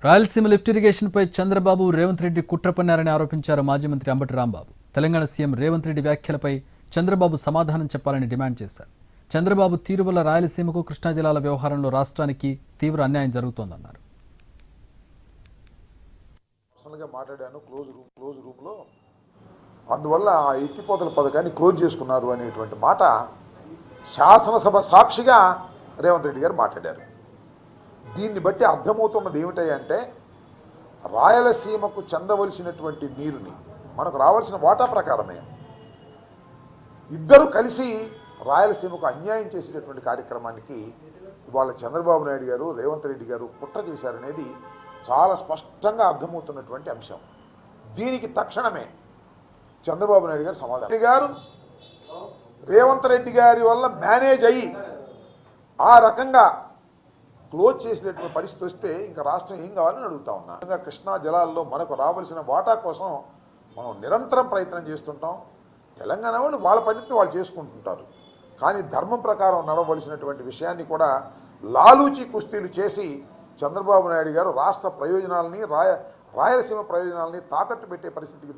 Rayalaseema lift ఇరిగేషన్పై Chandrababu Revanth Reddy కుట్ర పన్నారని ఆరోపించారు మాజీ మంత్రి అంబటి రాంబాబు. తెలంగాణ సీఎం రేవంత్ రెడ్డి వ్యాఖ్యలపై చంద్రబాబు సమాధానం చెప్పాలని డిమాండ్ చేశారు. చంద్రబాబు తీరు వల్ల రాయలసీమకు కృష్ణా జిల్లాల వ్యవహారంలో రాష్ట్రానికి తీవ్ర అన్యాయం జరుగుతోందన్నారు. మాట్లాడాను క్లోజ్ రూమ్లో, అందువల్ల ఆ ఎత్తిపోతల పథకాన్ని క్లోజ్ చేసుకున్నారు అనేటువంటి మాట శాసనసభ సాక్షిగా రేవంత్ రెడ్డి గారు మాట్లాడారు. దీన్ని బట్టి అర్థమవుతున్నది ఏమిటంటే రాయలసీమకు చెందవలసినటువంటి నీరుని మనకు రావాల్సిన వాటా ప్రకారమే ఇద్దరు కలిసి రాయలసీమకు అన్యాయం చేసేటటువంటి కార్యక్రమానికి ఇవాళ చంద్రబాబు నాయుడు గారు రేవంత్ రెడ్డి గారు కుట్ర చేశారనేది చాలా స్పష్టంగా అర్థమవుతున్నటువంటి అంశం. దీనికి తక్షణమే చంద్రబాబు నాయుడు గారు సమాధానం గారు రేవంత్ రెడ్డి గారి వల్ల మేనేజ్ అయ్యి ఆ రకంగా క్లోజ్ చేసినటువంటి పరిస్థితి వస్తే ఇంకా రాష్ట్రం ఏం కావాలని అడుగుతా ఉన్నా. కృష్ణా జలాల్లో మనకు రావాల్సిన వాటా కోసం మనం నిరంతరం ప్రయత్నం చేస్తుంటాం. తెలంగాణ వాళ్ళు వాళ్ళ పనిని వాళ్ళు చేసుకుంటుంటారు. కానీ ధర్మం ప్రకారం నడవలసినటువంటి విషయాన్ని కూడా లాలూచి కుస్తీలు చేసి చంద్రబాబు నాయుడు గారు రాష్ట్ర ప్రయోజనాలని రాయలసీమ ప్రయోజనాలని తాకట్టు పెట్టే పరిస్థితికి